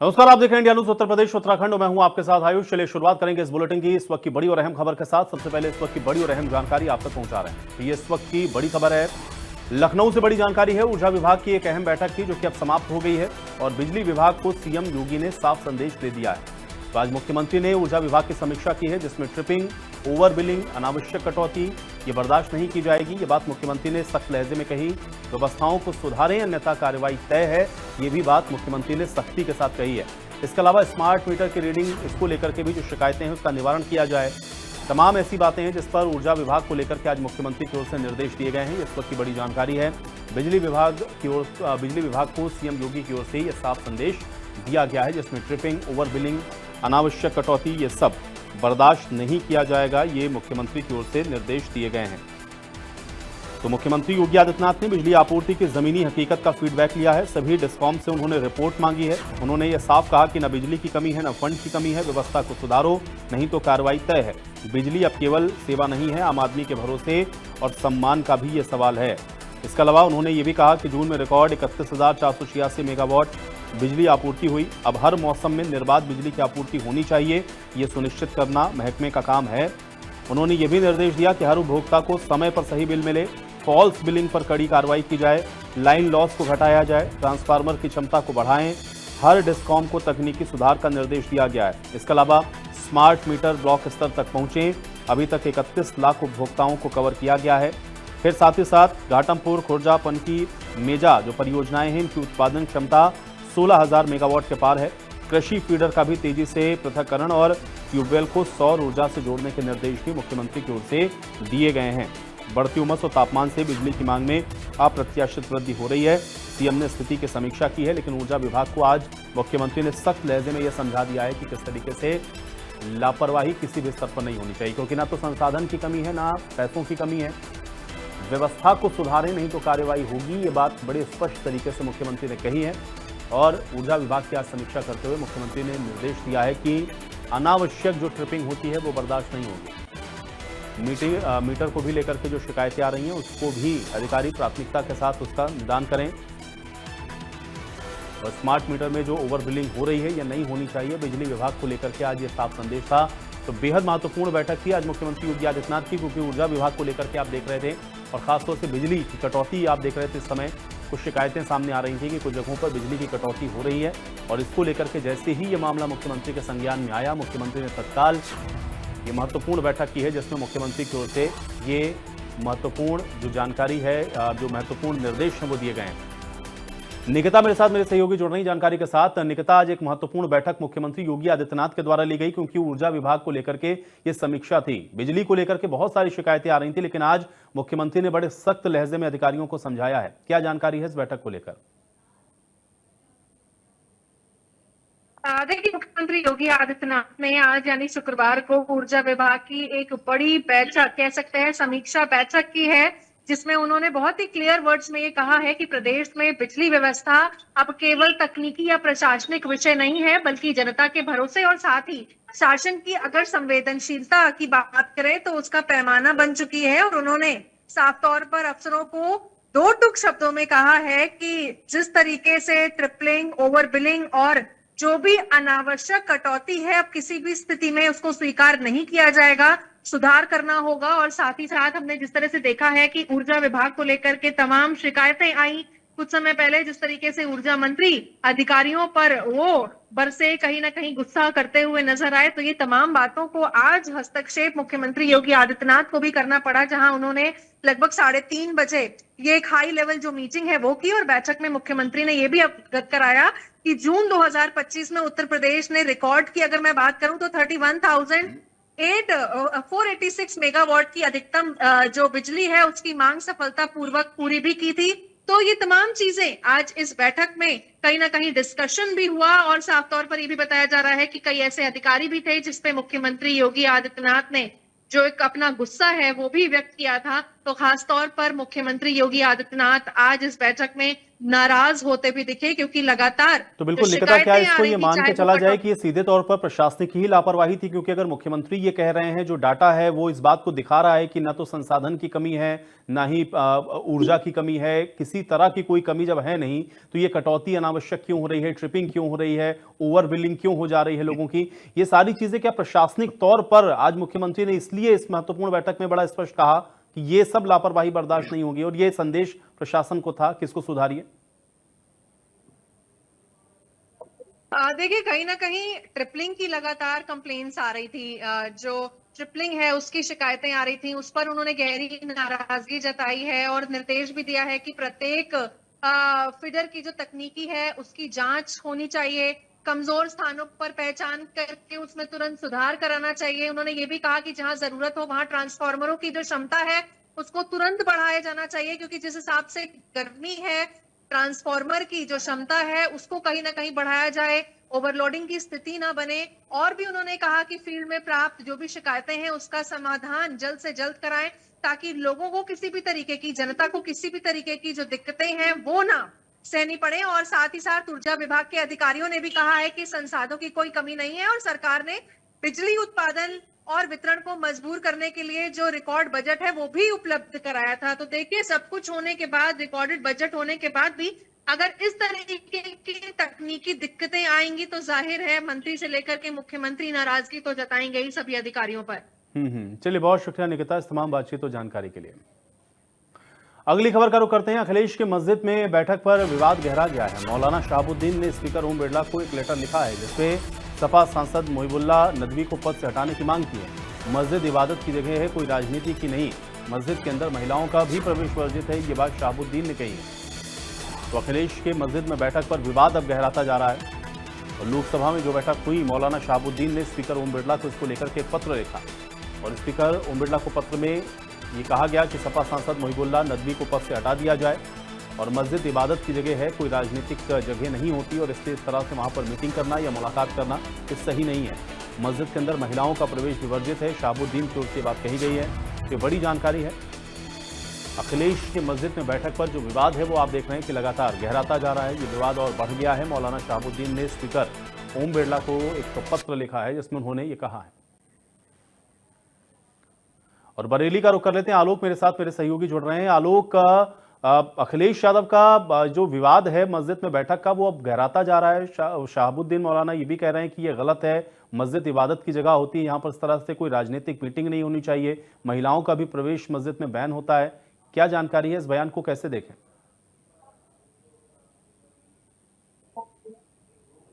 नमस्कार, आप देख रहे हैं इंडिया न्यूज उत्तर प्रदेश उत्तराखंड और मैं हूं आपके साथ आयुष। चलिए शुरुआत करेंगे इस बुलेटिन की इस वक्त की बड़ी और अहम खबर के साथ। सबसे पहले इस वक्त की बड़ी और अहम जानकारी आप तक पहुंचा रहे हैं। तो ये इस वक्त की बड़ी खबर है, लखनऊ से बड़ी जानकारी है। ऊर्जा विभाग की एक अहम बैठक थी जो कि अब समाप्त हो गई है और बिजली विभाग को सीएम योगी ने साफ संदेश दे दिया है। तो आज मुख्यमंत्री ने ऊर्जा विभाग की समीक्षा की है, जिसमें ट्रिपिंग, ओवर बिलिंग, अनावश्यक कटौती ये बर्दाश्त नहीं की जाएगी। ये बात मुख्यमंत्री ने सख्त लहजे में कही। व्यवस्थाओं को सुधारें अन्यथा कार्रवाई तय है, ये भी बात मुख्यमंत्री ने सख्ती के साथ कही है। इसके अलावा स्मार्ट मीटर की रीडिंग, इसको लेकर के भी जो शिकायतें हैं उसका निवारण किया जाए। तमाम ऐसी बातें हैं जिस पर ऊर्जा विभाग को लेकर के आज मुख्यमंत्री की ओर से निर्देश दिए गए हैं। इस वक्त की बड़ी जानकारी है, बिजली विभाग को सीएम योगी की ओर से यह साफ संदेश दिया गया है, जिसमें ट्रिपिंग, ओवर बिलिंग, अनावश्यक कटौती ये सब बर्दाश्त नहीं किया जाएगा। ये मुख्यमंत्री की ओर से निर्देश दिए गए हैं। तो मुख्यमंत्री योगी आदित्यनाथ ने बिजली आपूर्ति की जमीनी हकीकत का फीडबैक लिया है। सभी डिस्कॉम से उन्होंने रिपोर्ट मांगी है। उन्होंने ये साफ कहा कि न बिजली की कमी है, न फंड की कमी है। व्यवस्था को सुधारो, नहीं तो कार्रवाई तय है। बिजली अब केवल सेवा नहीं है, आम आदमी के भरोसे और सम्मान का भी ये सवाल है। इसके अलावा उन्होंने ये भी कहा कि जून में रिकॉर्ड 31,486 मेगावाट बिजली आपूर्ति हुई। अब हर मौसम में निर्बाध बिजली की आपूर्ति होनी चाहिए, ये सुनिश्चित करना महकमे का काम है। उन्होंने ये भी निर्देश दिया कि हर उपभोक्ता को समय पर सही बिल मिले, फॉल्स बिलिंग पर कड़ी कार्रवाई की जाए, लाइन लॉस को घटाया जाए, ट्रांसफार्मर की क्षमता को बढ़ाएं। हर डिस्कॉम को तकनीकी सुधार का निर्देश दिया गया है। इसके अलावा स्मार्ट मीटर ब्लॉक स्तर तक पहुंचे। अभी तक 31 लाख उपभोक्ताओं को कवर किया गया है। फिर साथ ही साथ घाटमपुर, खुर्जा, पनकी, मेजा जो परियोजनाएं हैं, इनकी उत्पादन क्षमता 16,000 मेगावाट के पार है। कृषि फीडर का भी तेजी से पृथक्करण और ट्यूबवेल को सौर ऊर्जा से जोड़ने के निर्देश भी मुख्यमंत्री की ओर से दिए गए हैं। बढ़ती उमस और तापमान से बिजली की मांग में अप्रत्याशित वृद्धि हो रही है। सीएम ने स्थिति की समीक्षा की है, लेकिन ऊर्जा विभाग को आज मुख्यमंत्री ने सख्त लहजे में यह समझा दिया है कि किस तरीके से लापरवाही किसी भी स्तर पर नहीं होनी चाहिए, क्योंकि ना तो संसाधन की कमी है, ना पैसों की कमी है। व्यवस्था को सुधारें, नहीं तो कार्रवाई होगी। ये बात बड़े स्पष्ट तरीके से मुख्यमंत्री ने कही है। और ऊर्जा विभाग की आज समीक्षा करते हुए मुख्यमंत्री ने निर्देश दिया है कि अनावश्यक जो ट्रिपिंग होती है वो बर्दाश्त नहीं होगी। मीटर को भी लेकर के जो शिकायतें आ रही हैं उसको भी अधिकारी प्राथमिकता के साथ उसका निदान करें। और स्मार्ट मीटर में जो ओवर बिलिंग हो रही है यह नहीं होनी चाहिए। बिजली विभाग को लेकर के आज ये साफ संदेश था। तो बेहद महत्वपूर्ण बैठक थी आज मुख्यमंत्री योगी आदित्यनाथ की, क्योंकि ऊर्जा विभाग को लेकर के आप देख रहे थे और खासतौर से बिजली की कटौती आप देख रहे थे। इस समय कुछ शिकायतें सामने आ रही थी कि कुछ जगहों पर बिजली की कटौती हो रही है और इसको लेकर के जैसे ही ये मामला मुख्यमंत्री के संज्ञान में आया, मुख्यमंत्री ने तत्काल ये महत्वपूर्ण बैठक की है, जिसमें मुख्यमंत्री की ओर से ये महत्वपूर्ण जो जानकारी है, जो महत्वपूर्ण निर्देश हैं वो दिए गए हैं। निकिता मेरे साथ, मेरे सहयोगी जुड़ रही जानकारी के साथ। निकिता, आज एक महत्वपूर्ण बैठक मुख्यमंत्री योगी आदित्यनाथ के द्वारा ली गई, क्योंकि ऊर्जा विभाग को लेकर के ये समीक्षा थी। बिजली को लेकर के बहुत सारी शिकायतें आ रही थी, लेकिन आज मुख्यमंत्री ने बड़े सख्त लहजे में अधिकारियों को समझाया है। क्या जानकारी है इस बैठक को लेकर? देखिए, मुख्यमंत्री योगी आदित्यनाथ ने आज यानी शुक्रवार को ऊर्जा विभाग की एक बड़ी बैठक, कह सकते हैं समीक्षा बैठक की है, जिसमें उन्होंने बहुत ही क्लियर वर्ड्स में ये कहा है कि प्रदेश में बिजली व्यवस्था अब केवल तकनीकी या प्रशासनिक विषय नहीं है, बल्कि जनता के भरोसे और साथ ही शासन की अगर संवेदनशीलता की बात करें तो उसका पैमाना बन चुकी है। और उन्होंने साफ तौर पर अफसरों को दो टूक शब्दों में कहा है कि जिस तरीके से ट्रिपलिंग, ओवर बिलिंग और जो भी अनावश्यक कटौती है, अब किसी भी स्थिति में उसको स्वीकार नहीं किया जाएगा, सुधार करना होगा। और साथ ही साथ हमने जिस तरह से देखा है कि ऊर्जा विभाग को लेकर के तमाम शिकायतें आई कुछ समय पहले, जिस तरीके से ऊर्जा मंत्री अधिकारियों पर वो बरसे, कहीं ना कहीं गुस्सा करते हुए नजर आए, तो ये तमाम बातों को आज हस्तक्षेप मुख्यमंत्री योगी आदित्यनाथ को भी करना पड़ा, जहां उन्होंने लगभग 3:30 बजे ये एक हाई लेवल जो मीटिंग है वो की। और बैठक में मुख्यमंत्री ने ये भी अवगत कराया कि जून 2025 में उत्तर प्रदेश ने रिकॉर्ड की अगर मैं बात करूं तो 486 मेगावाट की अधिकतम जो बिजली है उसकी मांग सफलतापूर्वक पूरी भी की थी। तो ये तमाम चीजें आज इस बैठक में कहीं ना कहीं डिस्कशन भी हुआ और साफ तौर पर ये भी बताया जा रहा है कि कई ऐसे अधिकारी भी थे जिसपे मुख्यमंत्री योगी आदित्यनाथ ने जो एक अपना गुस्सा है वो भी व्यक्त किया था। तो खास तौर पर मुख्यमंत्री योगी आदित्यनाथ आज इस बैठक में नाराज होते भी दिखे, क्योंकि लगातार तो जो बिल्कुल निकिता, क्या शिकायतें आ इसको रही ये थी, मान चाहे के वो चला जाए कटौती। कि ये सीधे तौर पर प्रशासनिक ही लापरवाही थी? क्योंकि अगर मुख्यमंत्री ये कह रहे हैं, जो डाटा है वो इस बात को दिखा रहा है कि ना तो संसाधन की कमी है, ना ही ऊर्जा की कमी है, किसी तरह की कोई कमी जब है नहीं, तो ये कटौती अनावश्यक क्यों हो रही है, ट्रिपिंग क्यों हो रही है, ओवर बिलिंग क्यों हो जा रही है लोगों की? ये सारी चीजें क्या प्रशासनिक तौर पर आज मुख्यमंत्री ने इसलिए इस महत्वपूर्ण बैठक में बड़ा स्पष्ट कहा कि ये सब लापरवाही बर्दाश्त नहीं होगी, और ये संदेश प्रशासन को था कि इसको सुधारिए? देखिए, कहीं ना कहीं ट्रिपलिंग की लगातार कंप्लेन्स आ रही थी। जो ट्रिपलिंग है उसकी शिकायतें आ रही थी, उस पर उन्होंने गहरी नाराजगी जताई है और निर्देश भी दिया है कि प्रत्येक फीडर की जो तकनीकी है उसकी जांच होनी चाहिए, कमजोर स्थानों पर पहचान करके उसमें तुरंत सुधार कराना चाहिए। उन्होंने ये भी कहा कि जहां जरूरत हो वहां ट्रांसफार्मरों की जो क्षमता है उसको तुरंत बढ़ाया जाना चाहिए, क्योंकि जिस हिसाब से गर्मी है, ट्रांसफार्मर की जो क्षमता है उसको कहीं ना कहीं बढ़ाया जाए, ओवरलोडिंग की स्थिति ना बने। और भी उन्होंने कहा कि फील्ड में प्राप्त जो भी शिकायतें हैं उसका समाधान जल्द से जल्द कराएं, ताकि लोगों को किसी भी तरीके की, जनता को किसी भी तरीके की जो दिक्कतें हैं वो ना सहनी पड़े। और साथ ही साथ ऊर्जा विभाग के अधिकारियों ने भी कहा है कि संसाधनों की कोई कमी नहीं है और सरकार ने बिजली उत्पादन और वितरण को मजबूर करने के लिए जो रिकॉर्ड बजट है वो भी उपलब्ध कराया था। तो देखिए, सब कुछ होने के बाद, रिकॉर्डेड बजट होने के बाद भी अगर इस तरीके की तकनीकी दिक्कतें आएंगी तो जाहिर है मंत्री से लेकर के मुख्यमंत्री नाराजगी तो जताएंगे ही सभी अधिकारियों पर। चलिए, बहुत शुक्रिया निकिता इस तमाम बातचीत और जानकारी के लिए। अगली खबर का रुख करते हैं। अखिलेश के मस्जिद में बैठक पर विवाद गहरा गया है। मौलाना शहाबुद्दीन ने स्पीकर ओम बिरला को एक लेटर लिखा है, जिसमें सपा सांसद मोहिबुल्ला नदवी को पद से हटाने की मांग की है। मस्जिद इबादत की जगह है, कोई राजनीति की नहीं। मस्जिद के अंदर महिलाओं का भी प्रवेश वर्जित है, ये बात शहाबुद्दीन ने कही है। तो अखिलेश के मस्जिद में बैठक पर विवाद अब गहराता जा रहा है। और लोकसभा में जो बैठक हुई, मौलाना शहाबुद्दीन ने स्पीकर ओम बिरला को इसको लेकर के पत्र लिखा, और स्पीकर ओम बिरला को पत्र में ये कहा गया कि सपा सांसद मोहिबुल्ला नदवी को पद से हटा दिया जाए, और मस्जिद इबादत की जगह है, कोई राजनीतिक जगह नहीं होती, और इसलिए इस तरह से वहां पर मीटिंग करना या मुलाकात करना ये सही नहीं है। मस्जिद के अंदर महिलाओं का प्रवेश विवर्जित है। शहाबुद्दीन की ओर से बात कही गई है। ये बड़ी जानकारी है। अखिलेश के मस्जिद में बैठक पर जो विवाद है वो आप देख रहे हैं कि लगातार गहराता जा रहा है। ये विवाद और बढ़ गया है। मौलाना शहाबुद्दीन ने स्पीकर ओम बिरला को एक पत्र लिखा है, जिसमें उन्होंने ये कहा है। और बरेली का रुख कर लेते हैं। आलोक मेरे साथ, मेरे सहयोगी जुड़ रहे हैं। आलोक, अखिलेश यादव का जो विवाद है मस्जिद में बैठक का, वो अब गहराता जा रहा है। शहाबुद्दीन मौलाना ये भी कह रहे हैं कि ये गलत है, मस्जिद इबादत की जगह होती है, यहाँ पर इस तरह से कोई राजनीतिक मीटिंग नहीं होनी चाहिए, महिलाओं का भी प्रवेश मस्जिद में बैन होता है। क्या जानकारी है, इस बयान को कैसे देखें?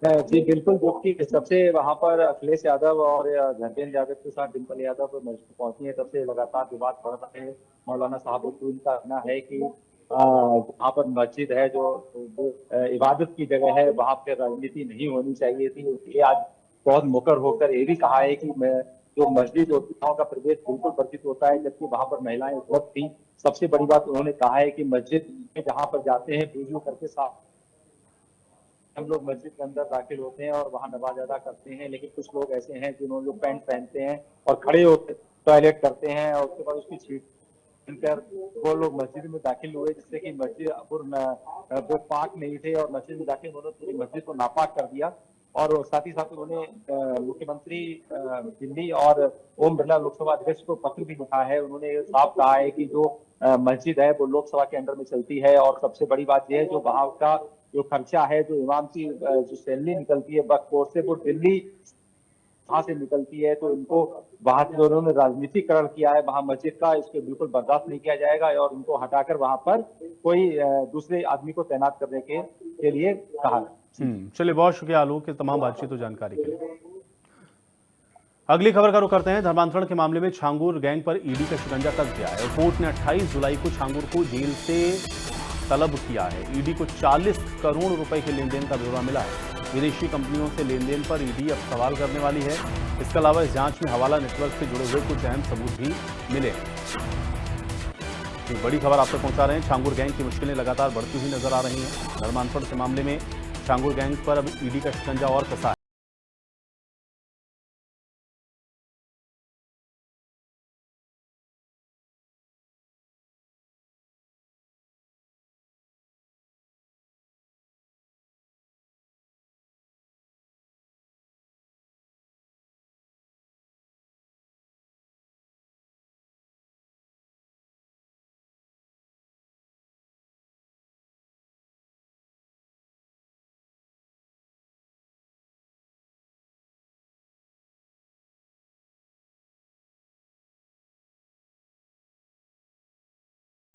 जी बिल्कुल, जो कि सबसे वहां पर अखिलेश यादव और धर्मेंद्र यादव के साथ डिम्पल यादव मस्जिद पहुंची है, तब से लगातार विवाद बढ़ रहे हैं। मौलाना शहाबुद्दीन का कहना है कि वहां पर मस्जिद है जो इबादत की जगह है, वहां पर राजनीति नहीं होनी चाहिए थी। ये आज बहुत मुकर होकर ये भी कहा है कि मैं जो मस्जिद और महिलाओं का प्रवेश बिल्कुल वर्जित होता है, जबकि वहां पर महिलाएं उपलब्ध थी। सबसे बड़ी बात उन्होंने कहा है कि मस्जिद में जहां पर जाते हैं वजू करके साफ, हम लोग मस्जिद के अंदर दाखिल होते हैं और वहां नमाज अदा करते हैं, लेकिन कुछ लोग ऐसे हैं जिन्होंने लोग पैंट पहनते हैं और खड़े होकर टॉयलेट करते हैं, और उसके बाद उसकी सीट कर वो लोग मस्जिद में दाखिल हुए, जिससे कि मस्जिद वो पाक नहीं थे और मस्जिद में जाके उन्होंने पूरी मस्जिद को नापाक कर दिया। और साथ ही साथ उन्होंने मुख्यमंत्री दिल्ली और ओम बिरला लोकसभा अध्यक्ष को पत्र भी लिखा है। उन्होंने साफ कहा है कि जो मस्जिद है वो लोकसभा के अंडर में चलती है, और सबसे बड़ी बात यह है जो वहां का जो खर्चा है, जो इमाम की जो सैलरी निकलती है बकौर से, वो दिल्ली वहां से निकलती है। तो इनको वहां से उन्होंने राजनीतिकरण किया है वहां मस्जिद का, इसको बिल्कुल बर्दाश्त नहीं किया जाएगा, और इनको हटाकर वहां पर कोई दूसरे आदमी को तैनात करने के लिए कहा। चलिए, बहुत शुक्रिया आलोक के तमाम बातचीत और जानकारी के लिए। अगली खबर का रुख करते हैं। धर्मांतरण के मामले में छांगुर गैंग पर ईडी का शिकंजा कस गया है। कोर्ट ने 28 जुलाई को छांगुर को जेल से तलब किया है। ईडी को 40 करोड़ रुपए के लेन देन का ब्यौरा मिला है। विदेशी कंपनियों से लेन देन पर ईडी अब सवाल करने वाली है। इसके अलावा इस जांच में हवाला नेटवर्क से जुड़े हुए कुछ अहम सबूत भी मिले। एक बड़ी खबर आप तक पहुंचा रहे हैं। छांगुर गैंग की मुश्किलें लगातार बढ़ती हुई नजर आ रही हैं। धर्मांतरण के मामले में छांगुर गैंग पर अब ईडी का शिकंजा और कसा है।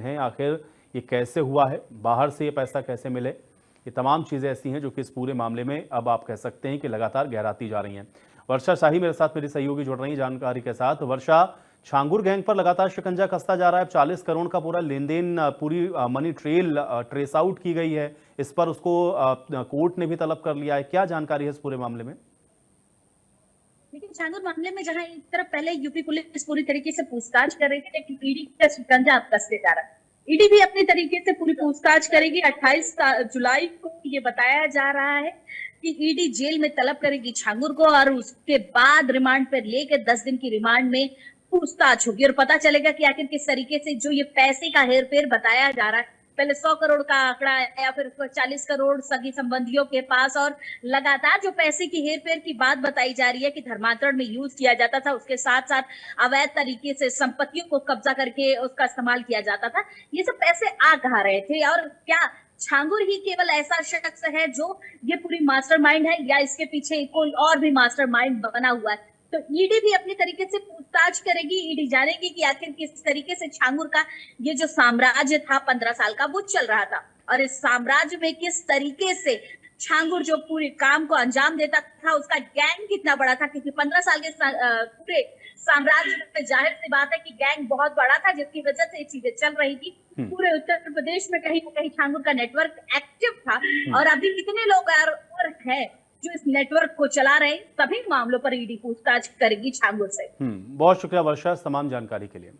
हैं, आखिर ये कैसे हुआ है, बाहर से ये पैसा कैसे मिले, ये तमाम चीज़ें ऐसी हैं जो कि इस पूरे मामले में अब आप कह सकते हैं कि लगातार गहराती जा रही हैं। वर्षा शाही मेरे साथ मेरी सहयोगी जुड़ रही हैं जानकारी के साथ। वर्षा, छांगुर गैंग पर लगातार शिकंजा कसता जा रहा है। 40 करोड़ का पूरा लेन देन, पूरी मनी ट्रेल ट्रेस आउट की गई है। इस पर उसको कोर्ट ने भी तलब कर लिया है। क्या जानकारी है इस पूरे मामले में? लेकिन छांगुर मामले में जहां एक तरफ पहले यूपी पुलिस पूरी तरीके से पूछताछ कर रही थी, लेकिन ईडी का शिकंजा अब कसते जा रहा है। ईडी भी अपनी तरीके से पूरी पूछताछ करेगी। 28 जुलाई को ये बताया जा रहा है कि ईडी जेल में तलब करेगी छांगुर को और उसके बाद रिमांड पर लेकर 10 दिन की रिमांड में पूछताछ होगी और पता चलेगा कि आखिर किस तरीके से जो ये पैसे का हेरफेर बताया जा रहा है, पहले 100 करोड़ का आंकड़ा या फिर 40 करोड़ सगी संबंधियों के पास, और लगातार जो पैसे की हेरफेर की बात बताई जा रही है कि धर्मांतरण में यूज किया जाता था, उसके साथ साथ अवैध तरीके से संपत्तियों को कब्जा करके उसका इस्तेमाल किया जाता था। ये सब पैसे आ कहाँ रहे थे और क्या छांगुर ही केवल ऐसा शख्स है जो ये पूरी मास्टरमाइंड है या इसके पीछे कोई और भी मास्टरमाइंड बना हुआ है? तो ईडी भी अपनी तरीके से पूछताछ करेगी। ईडी जानेगी कि आखिर किस तरीके से छांगुर का ये जो साम्राज्य था 15 साल का वो चल रहा था और इस साम्राज्य में किस तरीके से छांगुर जो पूरे काम को अंजाम देता था, उसका गैंग कितना बड़ा था, क्योंकि 15 साल के पूरे साम्राज्य में जाहिर सी बात है कि गैंग बहुत बड़ा था, जिसकी वजह से ये चीजें चल रही थी। पूरे उत्तर प्रदेश में कहीं ना कहीं छांगुर का नेटवर्क एक्टिव था और अभी कितने लोग और हैं जो इस नेटवर्क को चला रहे, सभी मामलों पर ईडी पूछताछ करेगी छांगुर से। बहुत शुक्रिया वर्षा इस तमाम जानकारी के लिए।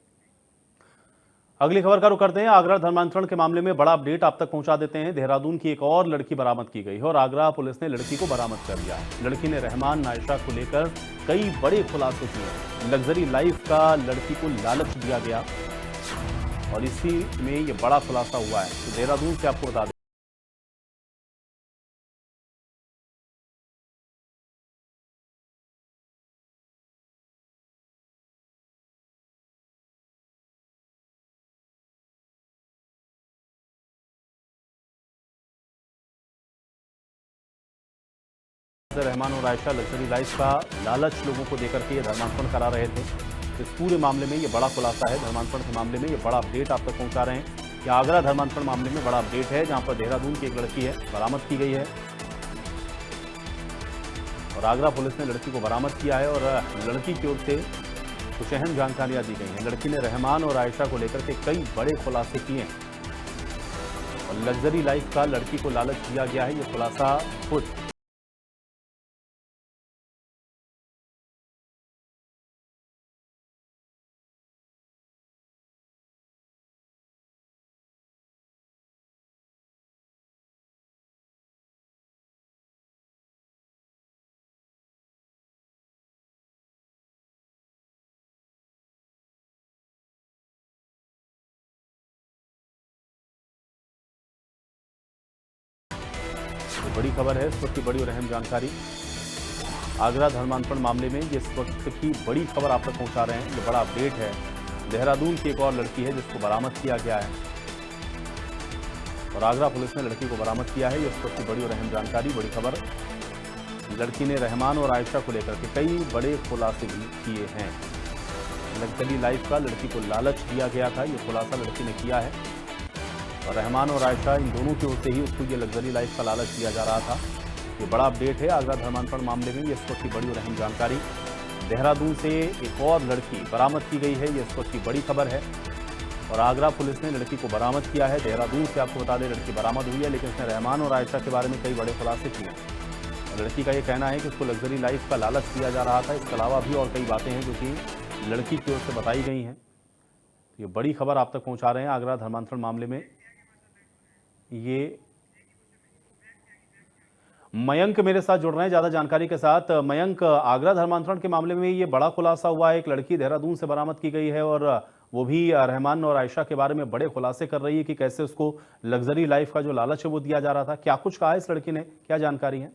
अगली खबर का रुख करते हैं। आगरा धर्मांतरण के मामले में बड़ा अपडेट आप तक पहुंचा देते हैं। देहरादून की एक और लड़की बरामद की गई है और आगरा पुलिस ने लड़की को बरामद कर लिया है। लड़की ने रहमान नायशा को लेकर कई बड़े खुलासे किए। लग्जरी लाइफ का लड़की को लालच दिया गया और इसी में ये बड़ा खुलासा हुआ है। तो देहरादून से आपको बता दें रहमान और आयशा लग्जरी लाइफ का लालच लोगों को देकर के ये धर्मांतरण करा रहे थे। इस पूरे मामले में ये बड़ा खुलासा है। धर्मांतरण के मामले में ये बड़ा अपडेट आप तक पहुंचा रहे हैं कि आगरा धर्मांतरण मामले में बड़ा अपडेट है, जहां पर देहरादून की एक लड़की है बरामद की गई है और आगरा पुलिस ने लड़की को बरामद किया है और लड़की की ओर से कुछ अहम जानकारियां दी गई हैं। लड़की ने रहमान और आयशा को लेकर के कई बड़े खुलासे किए हैं और लग्जरी लाइफ का लड़की को लालच दिया गया है, ये खुलासा खुद बड़ी खबर है, इस वक्त की बड़ी और अहम जानकारी। आगरा धर्मांतरण मामले में ये इस वक्त की बड़ी खबर आप तक पहुंचा रहे हैं। ये बड़ा अपडेट है। देहरादून की एक और लड़की है जिसको बरामद किया गया है और आगरा पुलिस ने लड़की को बरामद किया है। ये इस वक्त की बड़ी और अहम जानकारी, बड़ी खबर। लड़की ने रहमान और आयशा को लेकर के कई बड़े खुलासे भी किए हैं। लग्जरी लाइफ का लड़की को लालच दिया गया था, ये खुलासा लड़की ने किया है और रहमान और आयशा इन दोनों की ओर से ही उसको ये लग्जरी लाइफ का लालच दिया जा रहा था। ये बड़ा अपडेट है आगरा धर्मांतरण मामले में। ये इस वक्त की बड़ी और अहम जानकारी। देहरादून से एक और लड़की बरामद की गई है, ये इस वक्त की बड़ी खबर है और आगरा पुलिस ने लड़की को बरामद किया है। देहरादून से आपको बता दें लड़की बरामद हुई है, लेकिन उसने रहमान और आयशा के बारे में कई बड़े खुलासे किए हैं। लड़की का ये कहना है कि उसको लग्जरी लाइफ का लालच दिया जा रहा था। इसके अलावा भी और कई बातें हैं जो कि लड़की की ओर से बताई गई हैं। ये बड़ी खबर आप तक पहुंचा रहे हैं आगरा धर्मांतरण मामले में। ये मयंक मेरे साथ जुड़ रहे हैं ज़्यादा जानकारी के साथ। मयंक, आगरा धर्मांतरण के मामले में ये बड़ा खुलासा हुआ है, एक लड़की देहरादून से बरामद की गई है और वो भी रहमान और आयशा के बारे में बड़े खुलासे कर रही है कि कैसे उसको लग्जरी लाइफ का जो लालच है वो दिया जा रहा था। क्या कुछ कहा है इस लड़की ने, क्या जानकारी है?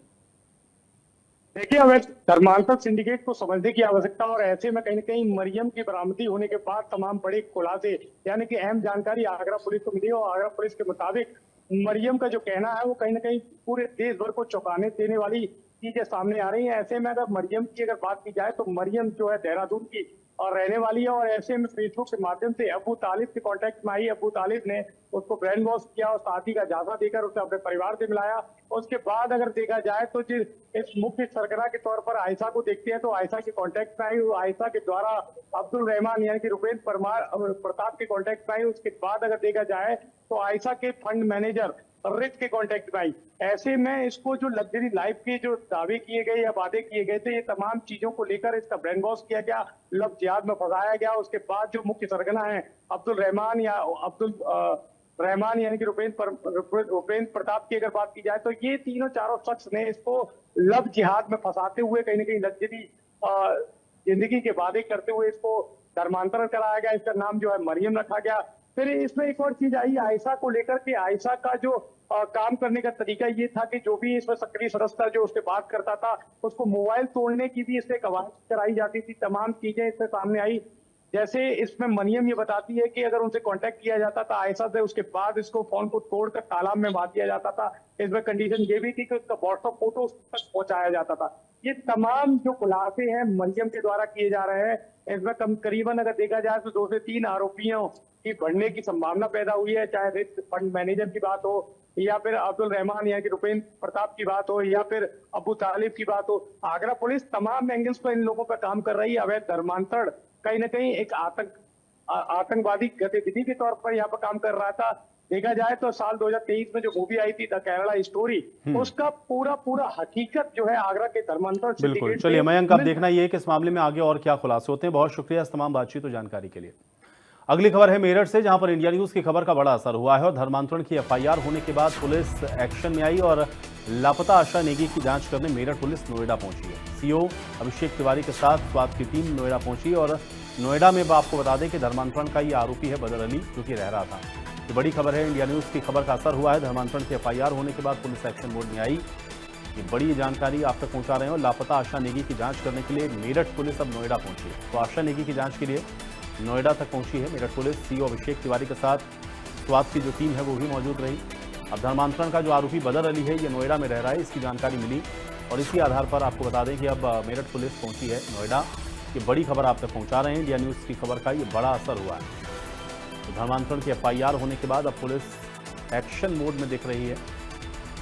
देखिए, हमें धर्मांतरण सिंडिकेट को समझने की आवश्यकता और ऐसे में कहीं न कहीं मरियम की बरामदी होने के बाद तमाम बड़े खुलासे यानी कि अहम जानकारी आगरा पुलिस को मिली और आगरा पुलिस के मुताबिक मरियम का जो कहना है वो कहीं न कहीं पूरे देश भर को चौंकाने देने वाली चीजें सामने आ रही हैं। ऐसे में अगर मरियम की बात की जाए तो मरियम जो है देहरादून की और रहने वाली है, और ऐसे में फेसबुक के माध्यम से अबू तालिब के कांटेक्ट में आई। अबू तालिब ने उसको ब्रेन वॉश किया और शादी का जायजा देकर उसे अपने परिवार से मिलाया। उसके बाद अगर देखा जाए तो इस मुख्य सरगना के तौर पर आयशा को देखते हैं तो आयशा के कांटेक्ट में आई। आयशा के द्वारा अब्दुल रहमान यानी कि रुपेंद्र परमार प्रताप के कांटेक्ट में आई। उसके बाद अगर देखा जाए तो आयशा के फंड मैनेजर रिच के कांटेक्ट में आई। ऐसे में इसको जो लग्जरी लाइफ के जो दावे किए गए या वादे किए गए थे, ये तमाम चीजों को लेकर इसका ब्रेन वॉश किया गया, लव जिहाद में फंसाया गया। उसके बाद जो मुख्य सरगना है अब्दुल रहमान या अब्दुल रहमान यानी कि रुपेंद्र प्रताप की अगर बात की जाए तो ये तीनों चारों शख्स ने इसको लव जिहाद में फंसाते हुए कहीं ना कहीं लग्जरी जिंदगी के वादे करते हुए इसको धर्मांतरण कराया गया। इसका नाम जो है मरियम रखा गया। फिर इसमें एक और चीज आई आयशा को लेकर के। आयशा का जो काम करने का तरीका ये था कि जो भी इसमें सक्रिय सदस्य था जो उससे बात करता था उसको मोबाइल तोड़ने की भी इससे कवायद कराई जाती थी। तमाम चीजें इससे सामने आई। जैसे इसमें मरियम ये बताती है कि अगर उनसे कांटेक्ट किया जाता था आयशा से, उसके बाद इसको फोन को तोड़कर तालाब में मार दिया जाता था। इसमें कंडीशन ये भी थी कि उसका व्हाट्सएप फोटो उस तक पहुंचाया जाता था। ये तमाम जो खुलासे हैं मरियम के द्वारा किए जा रहे हैं, इसमें करीबन अगर देखा जाए तो 2 से 3 आरोपियों की बढ़ने की संभावना पैदा हुई है। चाहे रिच फंड मैनेजर की बात हो या फिर अब्दुल रहमान यानी कि रुपेंद्र प्रताप की बात हो या फिर अबू तालिब की बात हो। आगरा पुलिस तमाम एंगल्स पर इन लोगों पर काम कर रही है। अवैध धर्मांतरण कहीं ना कहीं एक आतंकवादी गतिविधि के तौर पर यहाँ पर काम कर रहा था। देखा जाए तो साल 2023 में जो मूवी आई थी द केरला स्टोरी, उसका पूरा हकीकत जो है आगरा के धर्मांतरण बिल्कुल। चलिए मयंक, अब देखना ये है कि इस मामले में आगे और क्या खुलासे होते हैं। बहुत शुक्रिया इस तमाम बातचीत और जानकारी के लिए। अगली खबर है मेरठ से, जहां पर इंडिया न्यूज की खबर का बड़ा असर हुआ है और धर्मांतरण की एफआईआर होने के बाद पुलिस एक्शन में आई और लापता आशा नेगी की जांच करने मेरठ पुलिस नोएडा पहुंची है। सीओ अभिषेक तिवारी के साथ स्वात की टीम नोएडा पहुंची और नोएडा में आपको बता दें कि धर्मांतरण का ये आरोपी है बदर अली, जो कि रह रहा था। ये बड़ी खबर है, इंडिया न्यूज की खबर का असर हुआ है। धर्मांतरण की एफआईआर होने के बाद पुलिस एक्शन मोड में आई। ये बड़ी जानकारी आप तक पहुंचा रहे हैं और लापता आशा नेगी की जांच करने के लिए मेरठ पुलिस अब नोएडा पहुंची है। तो आशा नेगी की जांच के लिए नोएडा तक पहुंची है मेरठ पुलिस। सीओ अभिषेक तिवारी के साथ स्वात की जो टीम है वो भी मौजूद रही। अब धर्मांतरण का जो आरोपी बदर अली है ये नोएडा में रह रहा है, इसकी जानकारी मिली और इसी आधार पर आपको बता दें कि अब मेरठ पुलिस पहुंची है नोएडा। ये बड़ी खबर आप तक पहुंचा रहे हैं, इंडिया न्यूज़ की खबर का ये बड़ा असर हुआ है। तो धर्मांतरण की एफआईआर होने के बाद अब पुलिस एक्शन मोड में दिख रही है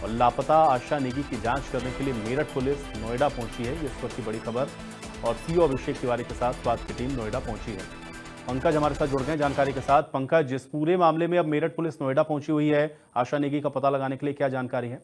और लापता आशा नेगी की जांच करने के लिए मेरठ पुलिस नोएडा पहुंची है। ये इस वक्त की बड़ी खबर। और सीओ अभिषेक तिवारी के साथ स्वात की टीम नोएडा पहुंची है। पंकज हमारे साथ जुड़ गए जानकारी के साथ। पंकज, जिस पूरे मामले में अब मेरठ पुलिस नोएडा पहुंची हुई है आशा नेगी का पता लगाने के लिए, क्या जानकारी है?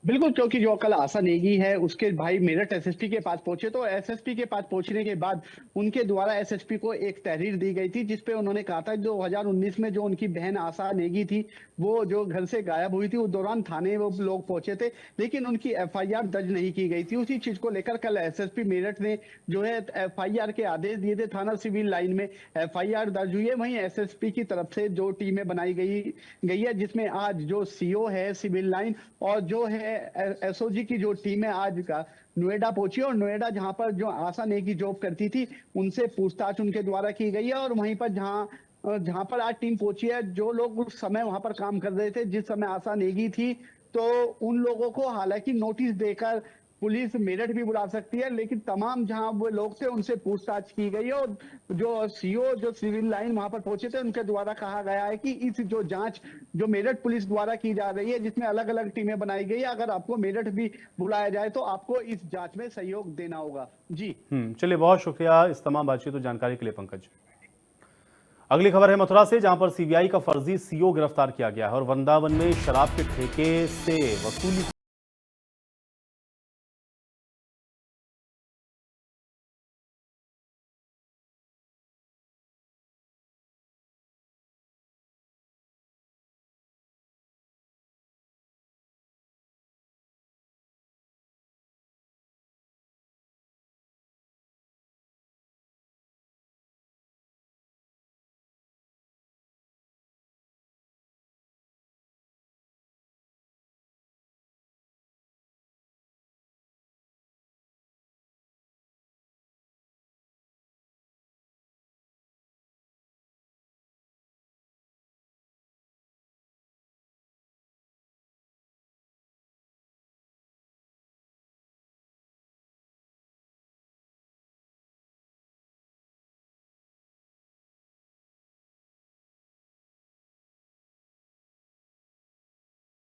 बिल्कुल, क्योंकि जो कल आशा नेगी है उसके भाई मेरठ एसएसपी के पास पहुंचे, तो एसएसपी के पास पहुंचने के बाद उनके द्वारा एसएसपी को एक तहरीर दी गई थी जिसपे उन्होंने कहा था 2019 में जो उनकी बहन आशा नेगी थी वो जो घर से गायब हुई थी, उस दौरान थाने वो लोग पहुंचे थे लेकिन उनकी एफआईआर दर्ज नहीं की गई थी। उसी चीज को लेकर कल एसएसपी मेरठ ने जो है एफआईआर के आदेश दिए थे। थाना सिविल लाइन में एफआईआर दर्ज हुई है। वहीं एसएसपी की तरफ से जो टीमें बनाई गई है जिसमें आज जो सीओ है सिविल लाइन और जो है एसओजी की जो टीम है आज का नोएडा पहुंची और नोएडा जहां पर जो आशा नेगी जॉब करती थी उनसे पूछताछ उनके द्वारा की गई है। और वहीं पर जहां पर आज टीम पहुंची है, जो लोग उस समय वहां पर काम कर रहे थे जिस समय आशा नेगी थी, तो उन लोगों को हालांकि नोटिस देकर पुलिस मेरठ भी बुला सकती है, लेकिन तमाम जहां वो लोग थे उनसे पूछताछ की गई है। और जो सीओ जो सिविल लाइन वहां पर पहुंचे थे उनके द्वारा कहा गया है कि इस जो जांच जो मेरठ पुलिस द्वारा की जा रही है जिसमें अलग अलग टीमें बनाई गई है, अगर आपको मेरठ भी बुलाया जाए तो आपको इस जांच में सहयोग देना होगा। जी चलिए, बहुत शुक्रिया इस तमाम बातचीत और जानकारी के लिए पंकज। अगली खबर है मथुरा से, जहां पर सीबीआई का फर्जी सीओ गिरफ्तार किया गया है और वृंदावन में शराब के ठेके से वसूली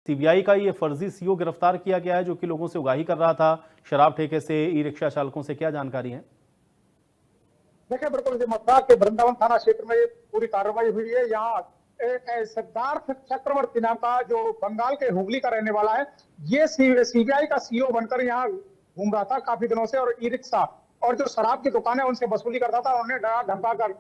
सीबीआई का ये फर्जी सीओ गिरफ्तार किया गया है जो कि लोगों से उगाही कर रहा था शराब ठेके से, ई रिक्शा चालकों से। क्या जानकारी है? देखिए, बिल्कुल मथुरा के वृंदावन थाना क्षेत्र में ये पूरी कार्रवाई हुई है। यहाँ एक सिद्धार्थ चक्रवर्ती नाम का जो बंगाल के हुगली का रहने वाला है, ये सीबीआई का सीईओ बनकर यहाँ घूम रहा था काफी दिनों से, और ई रिक्शा और जो शराब की दुकान है उनसे वसूली करता था। उन्हें डरा धमका कर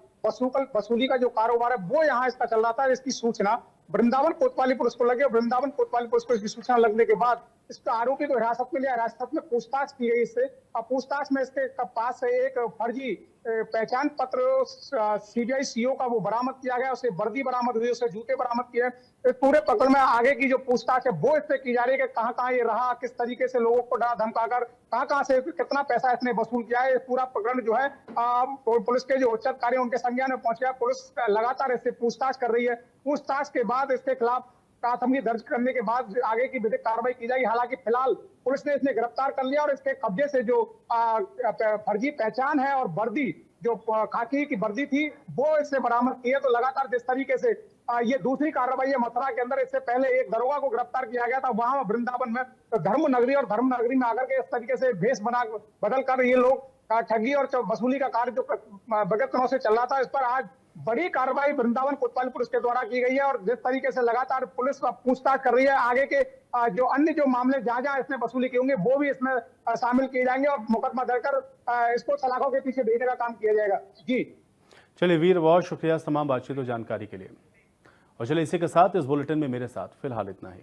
वसूली का जो कारोबार है वो यहाँ इसका चल रहा था। इसकी सूचना वृंदावन कोतवाली पुलिस को लगी और वृंदावन कोतवाली पुलिस को इसकी सूचना लगने के बाद इसका आरोपी को हिरासत में लिया। हिरासत में पूछताछ की गई इससे, और पूछताछ में इसके पास से एक फर्जी पहचान पत्र सीबीआई सीईओ का वो बरामद किया गया। उसे वर्दी बरामद हुई, उसे जूते बरामद किए। इस पूरे प्रकरण में आगे की जो पूछताछ है वो इससे की जा रही है कि कहाँ कहाँ ये रहा, किस तरीके से लोगों को डरा धमकाकर कहाँ कहाँ से कितना पैसा इसने वसूल किया है। पूरा प्रकरण जो है पुलिस के जो उच्च अधिकारी उनके संज्ञान में पहुंच गया। पुलिस लगातार इससे पूछताछ कर रही है। पूछताछ के बाद इसके खिलाफ प्राथमिकी दर्ज करने के बाद आगे की विधिक कार्रवाई की जाएगी। हालांकि फिलहाल पुलिस ने इसने गिरफ्तार कर लिया और इसके कब्जे से जो फर्जी पहचान है और वर्दी जो खाकी की वर्दी थी वो इससे बरामद की है। तो लगातार जिस तरीके से ये दूसरी कार्रवाई है मथुरा के अंदर, इससे पहले एक दरोगा को गिरफ्तार किया गया था वहां वृंदावन में, तो धर्म नगरी में आकर के इस तरीके से भेष बदल कर ये लोग ठगी और वसूली का कार्य जो विगत दिनों से चल रहा था, इस पर आज बड़ी कार्रवाई वृंदावन कोतवाली पुलिस के द्वारा की गई है। और जिस तरीके से लगातार पुलिस पूछताछ कर रही है, आगे के जो अन्य जो मामले जहां जहां इसने वसूली किए होंगे वो भी इसमें शामिल किए जाएंगे और मुकदमा दर्ज कर इसको सलाखों के पीछे भेजने का काम किया जाएगा। जी चलिए वीर, बहुत शुक्रिया तमाम बातचीत और जानकारी के लिए। और चलिए इसी के साथ इस बुलेटिन में मेरे साथ फिलहाल इतना ही।